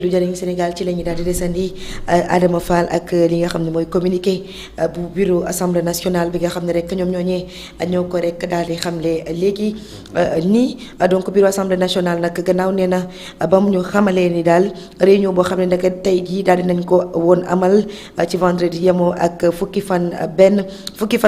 lu jëriñ Sénégal ci la ñuy daal di desandi Adama Fall ak li nga xam ne mooy communiqué bu bureau assemblée nationale bi nga xam ne rek ñoom ñooñee ñoo ko rek daal di xamle léegi nii donc bureau assemblée nationale nag gannaaw nee na ba mu ñu xamalee ni daal réunion boo xam ne nag tey jii daal di nañ ko woon amal ci vendredi yemoo ak fukki fan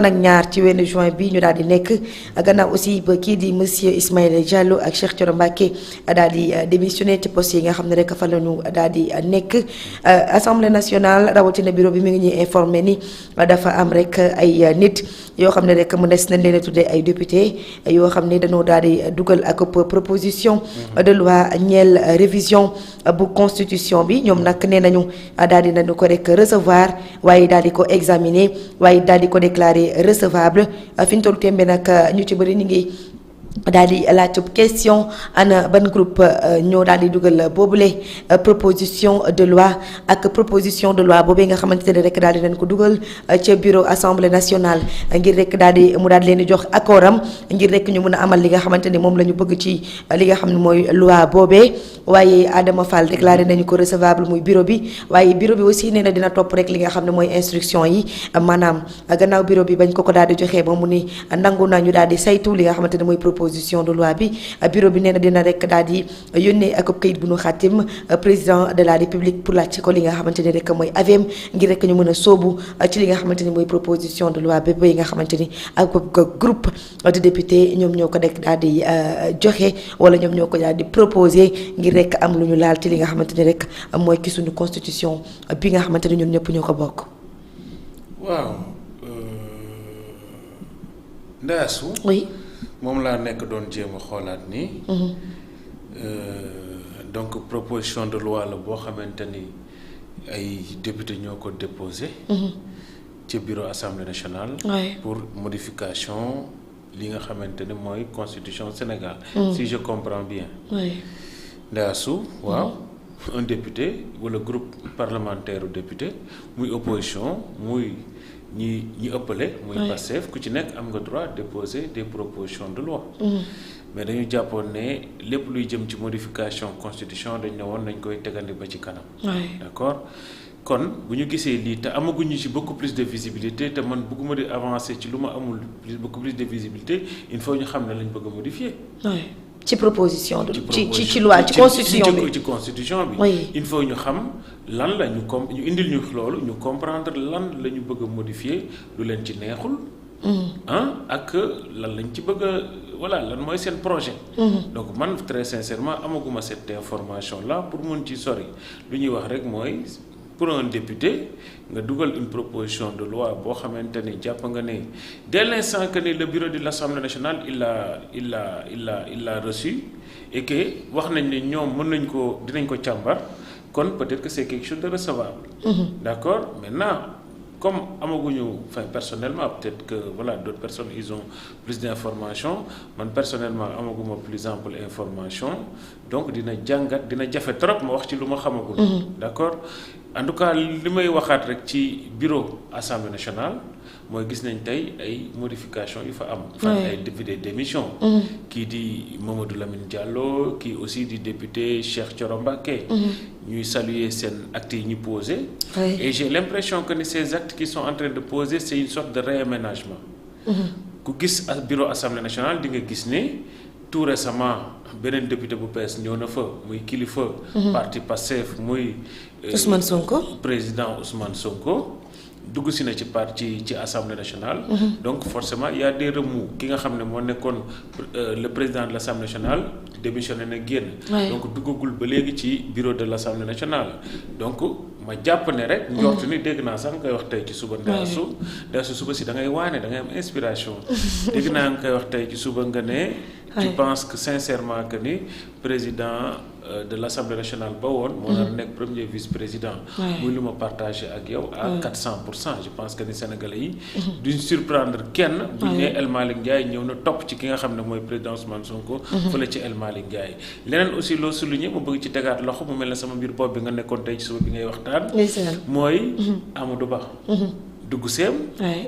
ak ñaar ci wenn juin bi ñu daal di nekk gannaaw aussi ba kii di monsieur Ismaïla Diallo ak Cheikh Thioro Mbacké daal di démissionné ci poste yi nga xam ne rek fa la ñu daal di nekk assemblée nationale rawatina bureau bi mi ngi ñuy informé ni dafa am rek ay nit yoo xam ne rek mu des nañ leen a tuddee ay député yoo xam ne dañoo daal di dugal ak proposition de loi ñeel révision bu constitution bi ñoom nag nee nañu daal di nañu ko rek recevoir waaye daal di ko examiner waaye daal di ko déclarer recevable fi ñu toll tembe nag ñu ci bëri ñu ngi daal di laaj question ana ban groupe ñoo daal di dugal boobule proposition de loi ak proposition de loi boobee nga xamante ne rek daal di nañ ko dugal ca bureau assemblée nationale ngir rek daal di mu daal di leen di jox accord am ngir rek ñu mën a amal li nga xamante ne moom la ñu bëgg ci li nga xam ne mooy loi boobee waaye Adama Fall déclaré nañu ko recevable muy bureau bi waaye bureau bi aussi nee na dina topp rek li nga xam ne mooy instruction yi maanaam gannaaw bureau bi bañ ko daal di joxee ba mu ni nangu nañu daal di saytu li nga xamante ne mooy proposition de loi bi bureau bi nee na dina rek daal di yónnee ak kayit bu nu xaatim président de la république pour laaj ko li nga xamante ne rek mooy avem ngir rek ñu mën a sóobu ci li nga xamante ni mooy proposition de loi bépp yi nga xamante ni ak groupe de député ñoom ñoo ko rek daal di joxe wala ñoom ñoo ko daal di proposé ngir rek am lu ñu laal ci li nga xamante ni rek mooy ki suñu constitution bi nga xamante ni ñun ñëpp ñoo ko bokk. waaw Ndaasu. oui. moom laa nekk doon jéem a xoolaat ni donc proposition de loi la boo xamante ni ay député ñoo ko déposé ci bureau assemblée nationale pour modification li nga xamante ni mooy constitution Sénégal si je comprends bien Ndaasu waaw un député wala groupe parlementaire député muy opposition muy ñi ëppale muy Pastef ku ci nekk am nga droit déposer des propositions de loi mais dañu jàppoon ne lépp luy jëm ci modification constitution dañ ne woon nañ koy tegandi ba ci kanam d'accord kon bu ñu gisee lii te amaguñu ci beaucoup plus de visibilité te man bëgguma di avancer ci lu ma amul beaucoup plus de visibilité il faut ñu xam ne lañ bëgg a modifier ci proposition de ci loi ci constitution bi ci constitution bi il faut ñu xam lan la ñu indil ñu loolu ñu comprendre lan la ñu bëgg a modifier lu leen ci neexul ak lan lañ ci bëgg a voilà lan mooy seen projet donc man très sincèrement amaguma cette information là pour mun ci sori lu ñuy wax rek mooy pour un député nga dugal une proposition de loi boo xamante ni jàpp nga ne dès l'instant que ni le bureau de l'Assemblée nationale il l'a reçu et que wax nañ ne ñoom dinañ ko càmbar kon peut-être que c'est quelque chose de recevable d'accord maintenant comme amaguñu personnellement peut-être que voilà d'autres personnes ils ont plus d'informations man personnellement amaguma plus ample information donc dina jafe trop ma wax ci lu ma xamagul d'accord en tout cas li may waxaat rek ci bureau assemblée nationale mooy gis nañ tey ay modifications yu fa am ay député démission kii di Mamadou Lamine Diallo kii aussi di député Cheikh Thioro Mbacké ñuy saluer seen actes yi ñu posé et j'ai l'impression que ces actes qui sont en train de poser c'est une sorte de réaménagement ku gis bureau assemblée nationale di nga gis ne tout récemment beneen député bu bees ñëw na fa muy kilifa parti Pastef muy Ousmane Sonko président Ousmane Sonko dugg si na ci assemblée nationale donc forcément il y a des remous ki nga xam ne moo nekkoon le président de l'assemblée nationale démissionné na génn donc duggagul ba léegi ci bureau de l'assemblée nationale donc ma jàpp ne rek njort ni dégg naa sax nga koy wax tey ci suba Ndaasu suba si da ngay waane da ngay am inspiration dégg naa nga koy wax tey ci suba nga ne tu penses que sincèrement que ni président de l'Assemblée nationale ba woon moo nar nekk premier vice-président muy lu ma partagé ak yow à 400% je pense que ni Sénégalais yi duñ surprendre kenn buñ ne El Malick Ndiaye ñëw na topp ci ki nga xam ne mooy président Ousmane Sonko fële ci El Malick Ndiaye leneen aussi loo souligné ma bëgg ci tegaat loxo mu mel ne sama mbir bopp bi nga nekkoon tey ci suba bi ngay waxtaan mooy Amadou Ba dugg seem.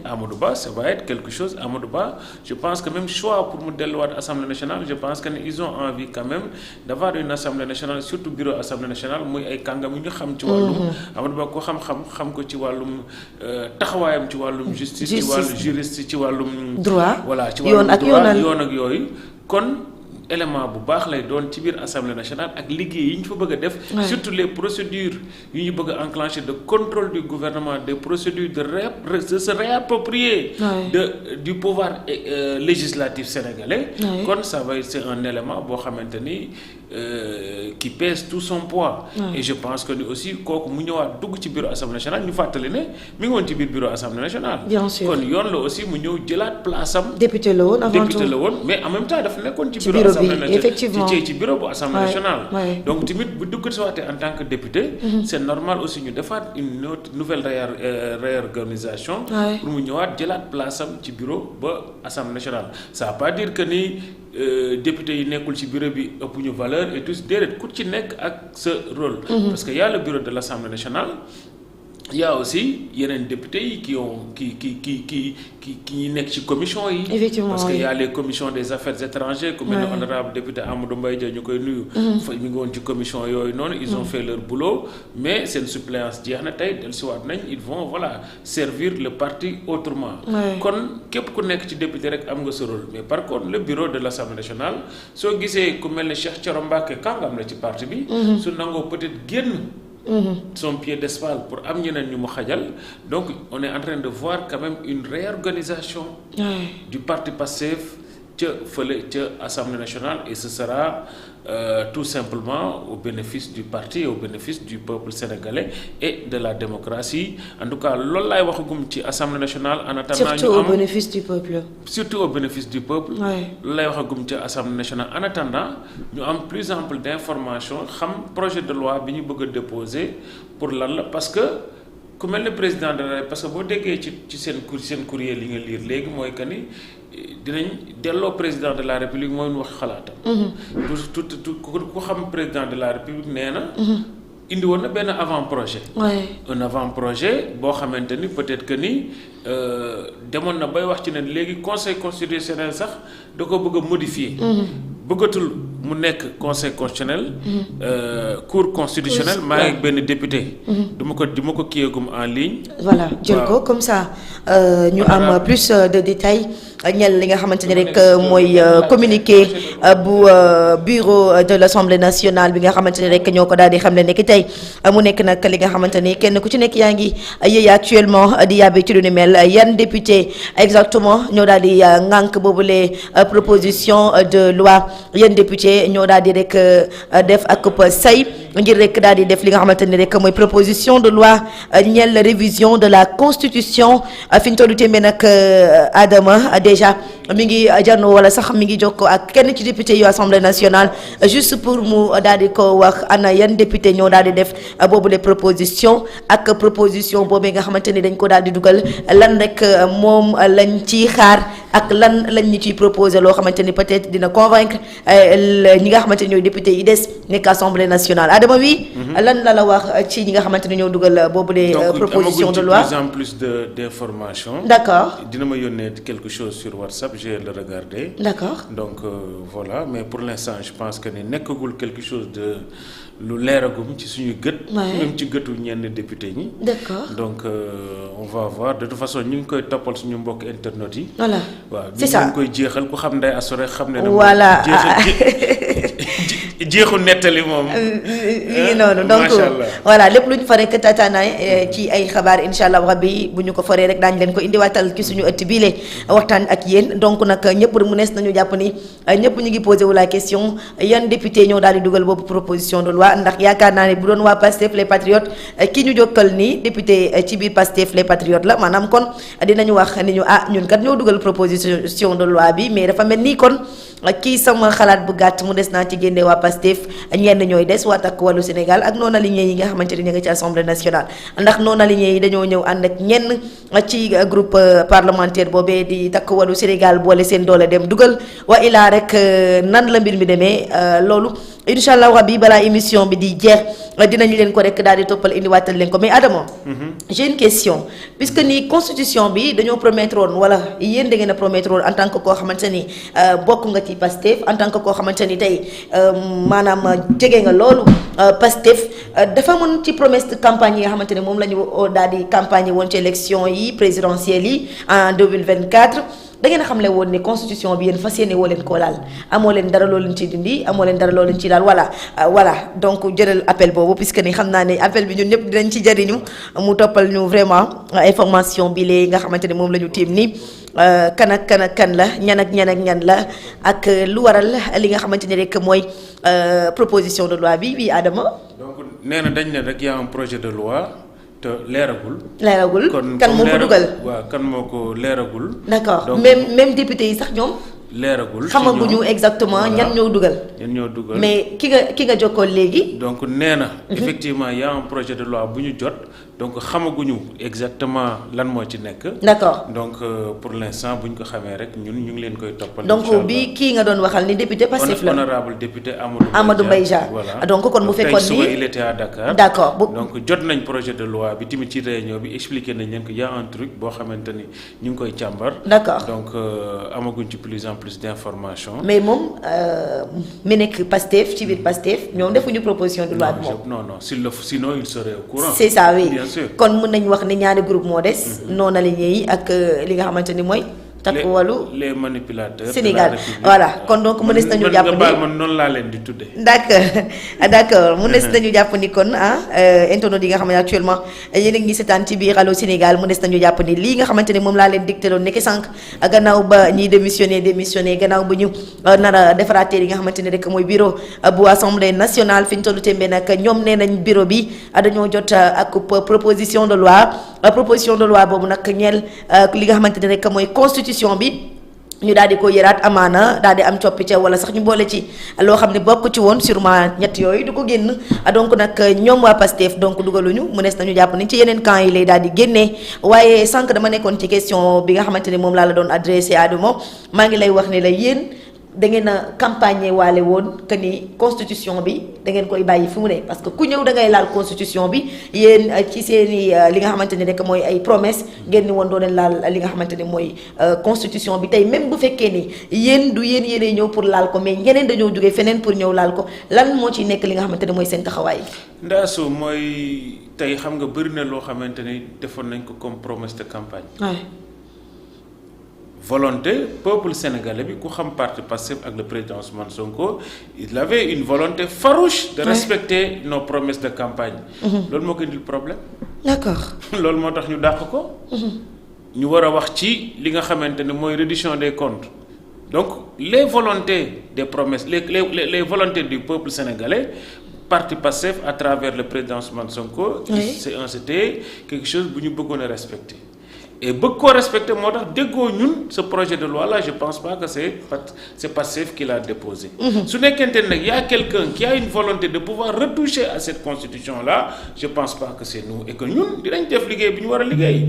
Amadou Ba ça va être quelque chose. Amadou Ba je pense que même choix pour mu delluwaat assemblée nationale je pense que ils ont envie quand même d'avoir une assemblée nationale surtout bureau assemblée nationale muy ay kàngam yu ñu xam ci wàllum. Amadou Ba ko xam ko ci wàllum taxawaayam ci wàllum justice. ci wàllu juriste ci wàllum. droit voilà ci wàllum droit yoon ak yooyu kon. élément bu baax lay doon ci biir assemblée nationale ak liggéey yi ñu fa bëgg a def. surtout les procédures yu ñu bëgg a enclencher de contrôle du gouvernement des procédures de se réapproprier du pouvoir législatif sénégalais. kon ça va c'est un élément boo xamante ni qui pèse tout son poids. et je pense que ni aussi kooku mu ñëwaat dugg ci bureau assemblée nationale ñu fàttali ne mi ngi woon ci biir bureau assemblée nationale. bien sûr kon yoon la aussi mu ñëw jëlaat place am. député la woon avant tout député la woon mais en même temps dafa nekkoon ci bureau effectivement ci bureau bu assemblée nationale. donc tamit bu dugg si waatee en tant que député. c'est normal aussi ñu defaat une autre nouvelle réorganisation. pour mu ñëwaat jëlaat place am ci bureau ba assemblée nationale. ça veut pas dire que ni député yi nekkul ci bureau bi ëpp ñu valeur et tout déedéet ku ci nekk ak sa rôle. parce que y a le bureau de l'assemblée nationale. Il y a aussi yeneen députés yi qui nekk ci commission yi. effectivement parce que y a les commissions des affaires étrangères. comme le honorable député Amadou Mbaye Dia ñu koy nuyu. fa mi ngi woon ci commission yooyu noonu. ils ont fait leur boulot mais seen suppléance jeex na tey dellusiwaat nañ ils vont servir le parti autrement. kon képp ku nekk ci député rek am nga sa rôle mais par contre le bureau de l'Assemblée nationale soo gisee ku mel ne Cheikh Thioro Mbacké kàngam la ci parti bi. su nangoo peut-être génn. son piédestal pour am ñeneen ñu mu xajal donc on est en train de voir quand même une réorganisation du parti Pastef ca fële ca Assemblée nationale et ce sera tout simplement au bénéfice du parti et au bénéfice du peuple sénégalais et de la démocratie en tout cas loolu laay waxagum ci Assemblée nationale en attendant surtout au bénéfice du peuple. surtout au bénéfice du peuple. loolu laay waxagum ci Assemblée nationale en attendant ñu am plus ample d'information xam projet de loi bi ñu bëgg a déposer pour lan la parce que ku mel ne président de la parce que boo déggee ci seen courrier li nga lire léegi mooy que ni dinañ delloo président de la république mooy wax xalaatam. tout ku xam président de la république nee na. indi woon na benn avant-projet. un avant-projet boo xamante ni peut-être que ni demoon na bay wax ci ne léegi conseil constitutionnel sax da ko bëgg a modifier. bëggatul mu nekk conseil constitutionnel. cour constitutionnelle maa ngi benn député. du ma ko kiyeegum en ligne. voilà jël ko comme ça ñu am plus de détails ñel li nga xamante ni rek mooy communiqué bu bureau de l'Assemblée nationale bi nga xamante ni rek ñoo ko daal di xam ne nekk tey mu nekk nag li nga xamante ni kenn ku ci nekk yaa ngi yéey actuellement di yàbbi ci lu ni mel yan député exactement ñoo daal di ŋànk boobule proposition de loi yan député ñoo daal di rek def ak say ngir rek daal di def li nga xamante ni rek mooy proposition de loi ñeel révision de la constitution fi ñu tollu témbee nag Adama déjà mi ngi janoo wala sax mi ngi jokkoo ak kenn ci député yu assemblée nationale juste pour mu daal di ko wax ana yan député ñoo daal di def boobule proposition ak proposition boobee nga xamante ni dañ ko daal di dugal lan rek moom lañ ciy xaar ak lan lañ ñu ciy proposer loo xamante ni peut-être dina convaincre ñi nga xamante ni ñooy député yi des nekk assemblée nationale Adama wi lan la wax ci ñi nga xamante ni ñoo dugal boobule proposition de loi. Donc amaguñ ci plus d'informations. D'accord. dina ma yónnee quelque chose sur WhatsApp je vais le regarder. D'accord. Donc voilà mais pour l'instant je pense que ne nekkagul quelque chose de lu leeragum ci suñu gët. même ci gëtu ñenn député ñi. D'accord. donc on va voir de toute façon ñu ngi koy toppal suñu mbokk internet yi. voilà waaw c'est ça ñu ngi koy jeexal ku xam Ndeye Astou rek xam ne. voilà jeexu nettali moom. noonu donc voilà lépp lu ñu fa rek tataanaay ci ay xabaar incha allah rabbi bu ñu ko foree rek daañu leen ko indiwaatal ci suñu ëtt bii lee waxtaan ak yéen donc nag ñëpp mu nees nañu jàpp ni ñëpp ñu ngi posé wu la question yan député ñoo daal di dugal boobu proposition de loi ndax yaakaar naa ne bu doon waa Pastef les patriotes ki ñu jokkal nii député ci biir Pastef les patriotes la maanaam kon dinañu wax ni ñu ñun kat ñoo dugal proposition de loi bi mais dafa mel nii kon kii sama xalaat bu gàtt mu des naa ci génne waa Pastef ñenn ñooy des waa Takku Wallu Sénégal ak non alignés yi nga xamante ni ñu nga ci assemblée nationale ndax non alignés yi dañoo ñëw ànd ak ñenn ci groupe parlementaire boobee di Takku Wallu Sénégal boole seen doole dem dugal wa ilaa rek nan la mbir mi demee loolu incha allah rabi balaa émission bi di jeex dinañu leen ko rek daal di toppal indiwaatal leen ko mais Adama. J'ai une question puisque ni constitution bi dañoo promettre woon wala yéen da ngeen a promettre woon en tant que koo xamante ni bokk nga ci Pastef en tant que koo xamante ni tey maanaam jege nga loolu Pastef dafa mën ci promesse de campagne yi nga xamante ne moom la ñu daal di campagne woon ci élection yi présidentielles yi en 2024. da ngeen a xamle woon ne constitution bi yéen fas yéene woo leen koo laal amoo leen dara loo leen ci dindi amoo leen dara loo leen ci laal voilà donc jëlal appel boobu puisque ni xam naa ne appel bi ñun ñëpp dinañ ci jariñu mu toppal ñu vraiment information bi léegi nga xamante ne moom la ñu tiim nii kan ak kan la ñan ak ñan la ak lu waral li nga xamante ni rek mooy proposition de loi bi Adama. donc nee na dañ ne rek y a un projet de loi. te leeragul. kon kan moo ko dugal waaw kan moo ko leeragul. d'accord donc même député yi sax ñoom. leeragul xamaguñu exactement ñan ñoo dugal. mais ki nga jokkoo léegi. donc nee na. effectivement y a un projet de loi bu ñu jot donc xamaguñu exactement lan moo ci nekk. d'accord donc pour l'instant bu ñu ko xamee rek ñun ñu ngi leen koy toppal. donc bi kii nga doon waxal ni député Pastef la honorable député Amadou Mbaye Dia voilà donc kon bu fekkoon ni suba il était à Dakar. d'accord donc jot nañ projet de loi bi tamit ci réunion bi expliqué nañ leen que y a un truc boo xamante ni ñu ngi koy càmbar. d'accord donc amaguñ ci plus en plus d'informations. mais moom mi nekk Pastef ci biir Pastef ñoom defuñu proposition de loi bi moom. non sinon il serait au courant. c'est ça oui bien sûr kon mën nañu wax ni ñaari groupe moo des. non aligné yi ak li nga xamante ni mooy. Takku Wallu les manipulateurs Sénégal voilà kon donc mënees nañu jàpp ni man noonu laa leen di tuddee. d'accord mënees nañu jàpp ni kon internautes yi nga xam ne actuellement yéen a ngi seetaan ci biir Allô Sénégal mënees nañu jàpp ni lii nga xamante ne moom laa leen dicté loon nekk sànq gannaaw ba ñiy démissionné gannaaw ba ñu nar a defaraatee li nga xamante ne rek mooy bureau bu assemblée nationale fi ñu tollu tembe nag ñoom nee nañ bureau bi dañoo jot ak proposition de loi boobu nag ñeel li nga xamante ne rek mooy constitution bi ñu daal di ko yëraat amaana daal di am coppite wala sax ñu boole ci loo xam ne bokk ci woon sûrement ñett yooyu du ko génn donc nag ñoom waa Pastef donc dugaluñu mënees nañu jàpp ni ci yeneen camp yi lay daal di génnee waaye sànq dama nekkoon ci question bi nga xamante ne moom laa la doon adressé Adamo maa ngi lay wax ne la yéen da ngeen a campagne waale woon que ni constitution bi da ngeen koy bàyyi fi mu ne parce que ku ñëw da ngay laal constitution bi yéen ci seeni li nga xamante ne rek mooy ay promesse ngeen ni woon doo leen laal li nga xamante ne mooy constitution bi tey même bu fekkee ni yéen yéenay ñëw pour laal ko mais ñeneen dañoo jógee feneen pour ñëw laal ko lan moo ci nekk li nga xamante ne mooy seen taxawaay. Ndaasu mooy tey xam nga bëri na loo xamante ni defoon nañ ko comme promesse de campagne. volonté peuple sénégalais bi ku xam parti Pastef ak le président Ousmane Sonko il avait une volonté farouche de respecter nos promesses de campagne. loolu moo ko indil problème. d'accord loolu moo tax ñu dàq ko. ñu war a wax ci li nga xamante ne mooy reddition des comptes donc les volontés des promesses les volontés du peuple sénégalais parti Pastef à travers le président Ousmane Sonko. c'était quelque chose bu ñu bëggoon a respecter. et bëgg koo respecter moo tax déggoo ñun ce projet de loi là je pense pas que c'est Pastef qui l'a déposé. su nekkente nag y a quelqu'un qui a une volonté de pouvoir retoucher à cette constitution là je pense pas que c'est nous et que ñun dinañ def liggéey bi ñu war a liggéey.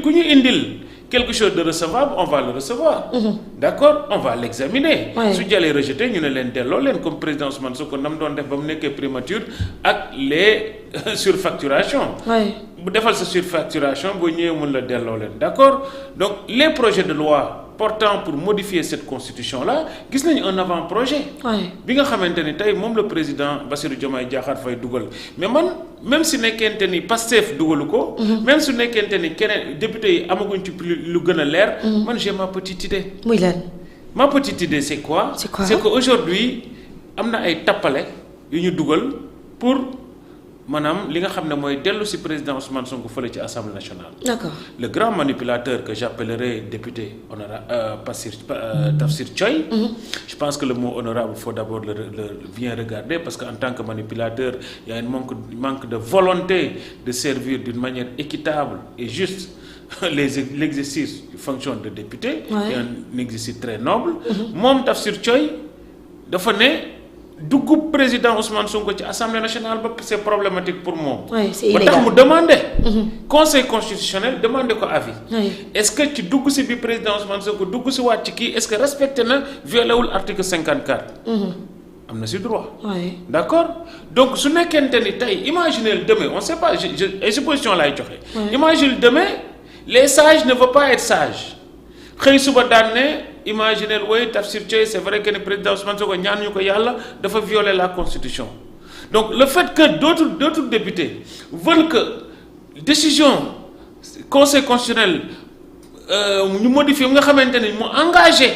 ku ñu indil quelque chose de recevable on va le recevoir. d'accord on va l'examiner. su jàllee rejeté ñu ne leen delloo leen comme président Ousmane Sonko nam doon def ba mu nekkee primature ak les surfacturations. bu defal sa surfacturation boo ñëwee mën la delloo leen d'accord donc les projets de loi portant pour modifier cette constitution là gis nañu un avant-projet. bi nga xamante ni tey moom le président Bassirou Diomaye Diakhar Faye dugal mais man même si nekkente ni Pastef dugalu ko. même su nekkente ni keneen député yi amaguñ ci lu gën a leer. man j'ai ma petite idée. muy lan. ma petite idée c'est quoi. c'est que aujourd'hui am na ay tappale yu ñu dugal pour. maanaam li nga xam ne mooy dellu ci président Ousmane Sonko fële ci Assemblée nationale. D'accord. Le grand manipulateur que j'appellerai député Tafsir Thioye. Je pense que le mot honorable faut d'abord le bien regarder parce que en tant que manipulateur il y a un manque de volonté de servir d'une manière équitable et juste l'exercice du fonction de député. C'est un exercice très noble. moom Tafsir Thioye dafa ne dugg président Ousmane Sonko ci assemblée nationale ba c'est problématique pour moom. oui c'est ba illégal tax mu demandé. conseil constitutionnel demandé ko avis. oui. est-ce que ci dugg si bi président Ousmane Sonko dugg si waat ci kii est-ce que respecté na violé wul article 54. am na si droit. oui. d'accord donc su nekkente ni tey imaginez demain on sait pas ay supposition laay joxe. Imaginez demain les sages ne veulent pas être sages xëy suba daan ne imaginez woy Tafsir Thioye c'est vrai que le président Ousmane Sonko ñaan ñu ko yàlla dafa violer la constitution donc le fait que d'autres députés veulent que décision conseil constitutionnel ñu modifier nga xamante ni mu engagé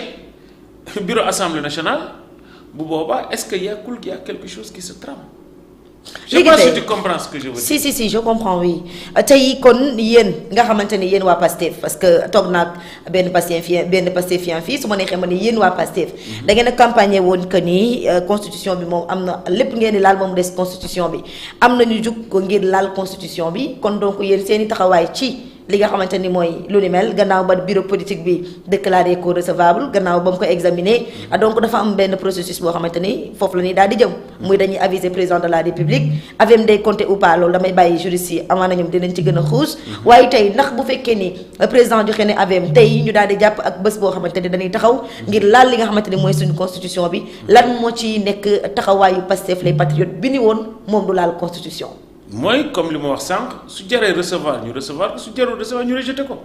bureau assemblée nationale bu boobaa est-ce que y a quelque chose qui se trame. Je sais pas si tu comprends ce que je veux dire. si je comprends oui tey kon yéen nga xamante ne yéen waa Pastef parce que toog naag benn Pastefien fii su ma neexee ma ne yéen waa Pastef da ngeen a campagne woon que ni constitution bi moom am na lépp ngeen di laal moom des constitution bi am na ñu jug ko ngir laal constitution bi kon donc yéen seen i taxawaay ci li nga xamante ni mooy lu ni mel gannaaw ba bureau politique bi déclaré ko recevable gannaaw ba mu ko examiner donc dafa am benn processus boo xamante ni foofu la ñuy daal di jëm muy dañuy aviser président de la république avec day compter ou pas loolu damay bàyyi juriste yi amaana ñoom dinañ ci gën a xuus waaye tey ndax bu fekkee ni président joxe ne avem tey ñu daal di jàpp ak bés boo xamante ni dañuy taxaw ngir laal li nga xamante ni mooy suñu constitution bi lan moo ci nekk taxawaayu Pastef les patriotes bi ni woon moom du laal constitution. mooy comme li ma wax sànq su jaree recevoir ñu recevoir ko su jarul recevoir ñu rejeté ko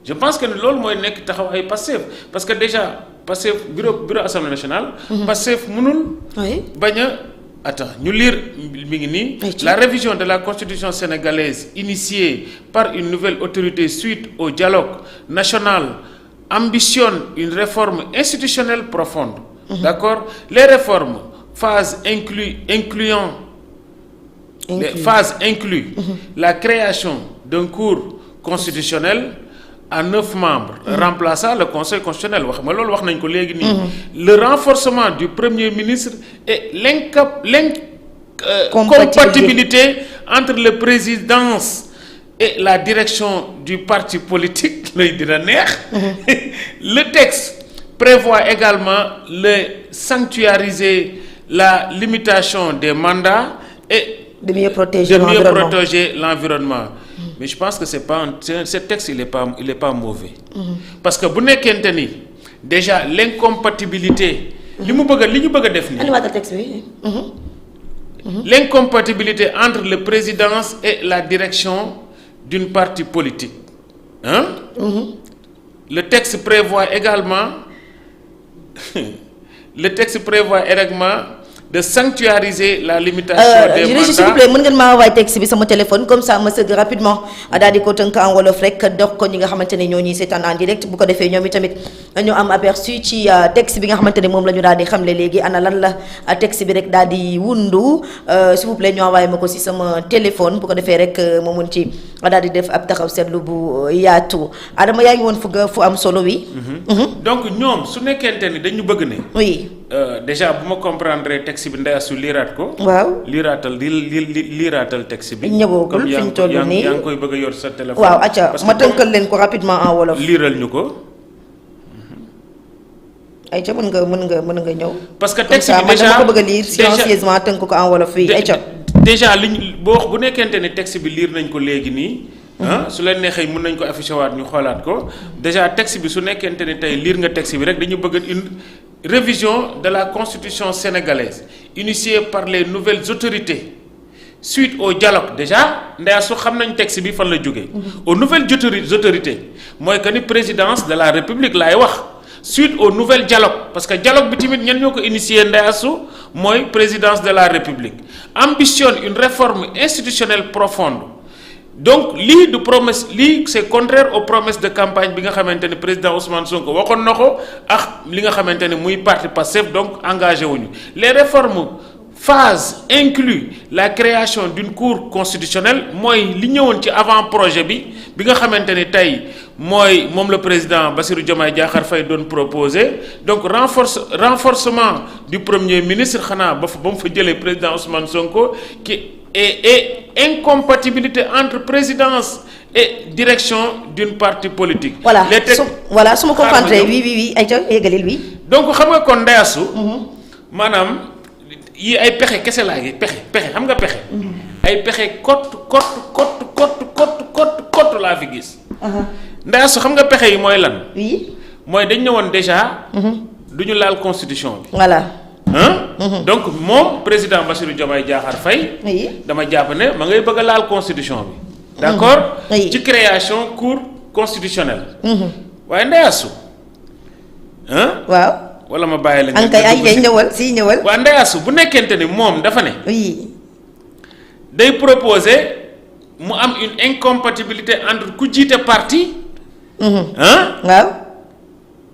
je pense que loolu mooy nekk taxaw ay Pastef parce que déjà Pastef bureau assemblée nationale. Pastef mënul. bañ a attends ñu lire mi ngi nii. La révision de la constitution sénégalaise initiée par une nouvelle autorité suite au dialogue national ambitionne une réforme institutionnelle profonde. D'accord? Les réformes incluent la création d'un cours constitutionnel à 9 membres remplaçant le conseil constitutionnel wax ma loolu wax nañ ko léegi nii le renforcement du premier ministre et l'incompatibilité entre la présidence et la direction du parti politique lay dina neex le texte prévoit également de sanctuariser la limitation des mandats et de mieux protéger l'environnement. Mais je pense que ce texte il est pas mauvais. Parce que bu nekkente ni déjà l'incompatibilité. li ñu bëgg a def nii. texte bi. L'incompatibilité entre la présidence et la direction d'une parti politique. Le texte prévoit également de sanctuariser la limitation des mandats. S'il vous plaît mën ngeen maa waay texte bi sama téléphone comme ça ma sëgg rapidement daal di ko tënk en wolof rek dox ko ñi nga xamante ne ñoo ñuy seetaan en direct bu ko defee ñoom itamit ñu am aperçu ci texte bi nga xamante ne moom la ñu daal di xamle léegi ana lan la texte bi rek daal di wundu s'il vous plaît ñu envoyé ma ko si sama téléphone bu ko defee rek moo mun ci daal di def ab taxaw seetlu bu yaatu Adama yaa ngi woon fu am solo wi. donc ñoom su nekkente ni dañu bëgg ne. oui. Déjà bu ma comprendre texte bi Ndeye Assou liiraat ko. waaw liiraatal texte bi. ñëwagul fi ñu toll nii yaa ngi koy bëgg a yor sa téléphone. waaw acca ma tënkal leen ko rapidement en wolof. liiral ñu ko. ayca mën nga ñëw. parce que texte bi déjà dama ko bëgg a lire silencieusement tënk ko en wolof fii ayca. déjà bu nekkente ne texte bi liir nañ ko léegi nii. su leen neexee mën nañ ko affiché waat ñu xoolaat ko déjà texte bi su nekkente ne tey liir nga texte bi rek dañu bëgg une révision de la constitution sénégalaise initiée par les nouvelles autorités suite au dialogue déjà ndeya su xam nañ texte bi fan la jógee. aux nouvelles autorités mooy que ni présidence de la république laay wax suite au nouvel dialogue parce que dialogue bi tamit ñan ñoo ko initié ndeya su mooy présidence de la république ambitionne une réforme institutionnelle profonde. Donc lii du promesse lii c'est contraire aux promesses de campagne bi nga xamante ne président Ousmane Sonko waxoon na ko ak li nga xamante ne muy parti Pastef donc engagé wuñu les réformes phase inclut la création d'une cour constitutionnelle mooy li ñëwoon ci avant projet bi nga xamante ne tey moom le président Bassirou Diomaye Diakhar Faye doon proposé donc renforcement du premier ministre xanaa ba mu fa jëlee président Ousmane Sonko et incompatibilité entre présidence et direction d'une parti politique. Voilà su ma comprendre oui ayca yeggalil oui. donc xam nga kon ndeyasu maanaam yi ay pexe kese laa ngi pexe xam nga pexe. ay pexe kott laa fi gis. ndax su xam nga pexe yi mooy lan. oui. mooy dañ ne woon déjà. du ñu laal constitution bi. voilà. donc moom président Bassirou Diomaye Diakhar Faye. oui. dama jàpp ne ma ngay bëgg a laal constitution bi. d'accord. oui. ci création cour constitutionnelle. waaye Ndeyasu. waaw. wala ma bàyyi la. ankay ankay ñëwal. waa Ndeyasu bu nekkente ni moom dafa ne. oui. day proposer mu am une incompatibilité entre ku jiite parti. waaw.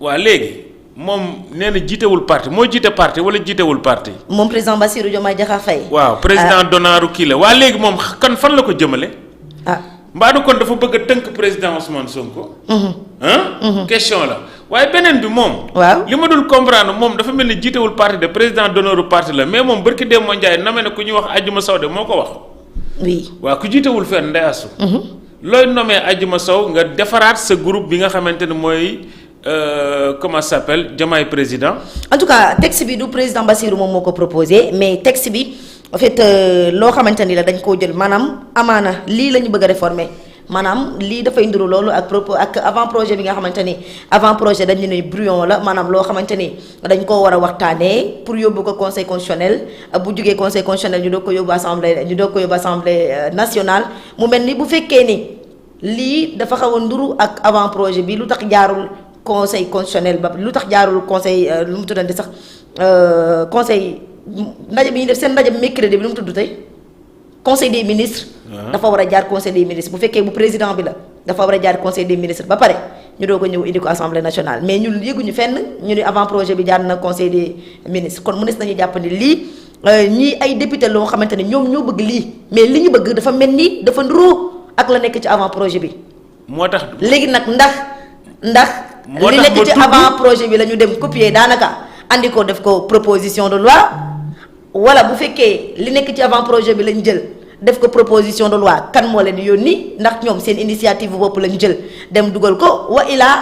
waa léegi moom nee na jiitewul parti moo jiite parti wala jiitewul parti. moom président Bassirou Diomaye Diakhar Faye. waaw président Donaaru kii la waa léegi moom kan fan la ko jëmale. mbaadu kon dafa bëgg a tënk président Ousmane Sonko. question la waaye beneen bi moom. waaw li ma dul comprendre moom dafa mel ni jiitewul parti de président d'honneur parti la mais moom barki Demba Ndiaye na ne ku ñuy wax Adjuma Sow de moo ko wax. oui. waaw ku jiitewul fenn Ndeyasu. looy nommé Adjuma Sow nga defaraat sa groupe bi nga xamante ne mooy comment ça s'appelle Diomaye président. en tout cas texte bi du président Bassirou moom moo ko proposé mais texte bi. en fait loo xamante ni la dañ koo jël maanaam amaana lii la ñu bëgg a réformer maanaam lii dafay nduru loolu ak propos ak avant projet bi nga xamante ni avant projet dañu ne brouillon la maanaam loo xamante ni dañ koo war a waxtaanee pour yóbbu ko conseil constitutionnel bu jugee conseil constitutionnel ñu doog ko yóbbu assemblée nationale mu mel ni bu fekkee ni lii dafa xaw a nduru ak avant projet bi lu tax jaarul conseil constitutionnel ba lu tax jaarul conseil lu mu tuddante sax conseil. ndaje bi ñu def seen ndaje mercredi bi lu mu tudd tey conseil des ministres. dafa war a jaar conseil des ministres bu fekkee bu président bi la dafa war a jaar conseil des ministres ba pare ñu doog a ñëw indi ko assemblée nationale mais ñun yëguñu fenn ñu ni avant projet bi jaar na conseil des ministres kon mu nes nañu jàpp ni lii ñii ay député loo xamante ne ñoom ñoo bëgg lii mais li ñu bëgg dafa mel ni dafa nuroo ak la nekk ci avant projet bi. moo tax léegi nag ndax. li nekk ci avant projet bi la ñu dem copier daanaka andi ko def ko proposition de loi. wala bu fekkee li nekk ci avant projet bi lañ jël def ko proposition de loi kan moo leen yónni ndax ñoom seen initiative bopp lañ jël dem dugal ko wa ilaa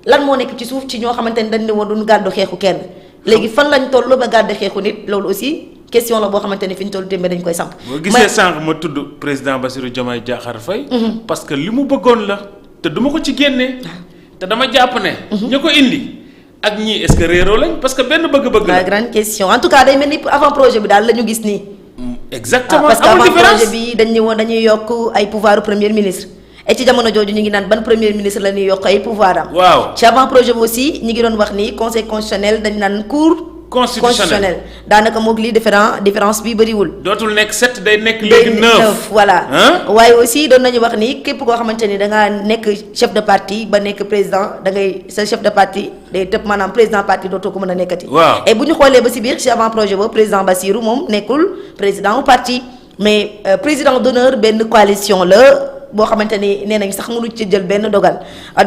lan moo nekk ci suuf ci ñoo xamante ne dañ ne woon duñ gàddu xeexu kenn léegi fan lañ toll ba gàddu xeexu nit loolu aussi question la boo xamante ne fi ñu toll témbee dañ koy samp. boo gisee sànq ma tudd président Bassirou Diomaye Diakhar Faye. parce que li mu bëggoon la te duma ko ci génne. te dama jàpp ne. ñu ko indi. ak ñii est-ce que réeroo lañ parce que benn bëgg-bëgg la. grande question en tout cas day mel ni avant projet bi daal la ñu gis nii. exactement parce que avant projet bi dañ ne woon dañuy yokk ay pouvoir premier ministre. et ci jamono jooju ñu ngi naan ban premier ministre la ñuy yokk ay pouvoir am. waaw ci avant projet bi aussi ñi ngi doon wax ni conseil constitutionnel dañ naan cour constitutionnel daanaka moog lii différence bi bëriwul. dootul nekk 7 day nekk léegi 9 voilà. waaye aussi doon nañu wax ni képp koo xamante ni da ngaa nekk chef de parti ba nekk président da ngay sa chef de parti day tëb maanaam président parti dootoo ko mën a nekkati. waaw et bu ñu xoolee ba si biir ci avant projet boobu président Bassirou moom nekkul président parti mais président d'honneur benn coalition la. boo xamante ni nee nañ sax mënu ci jël benn dogal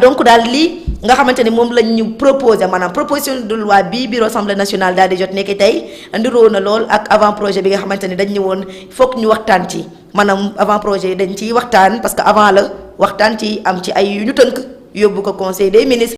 donc daal lii nga xamante ni moom lañ ñu proposé maanaam proposition de loi bi bureau assemblée nationale daal di jot nekk tey ndiroo na lool ak avant projet bi nga xamante ni dañ ñëwoon foog ñu waxtaan ci maanaam avant projet yi dañ ciy waxtaan parce que avant la waxtaan ci am ci ay yu ñu tënk yóbbu ko conseil des ministres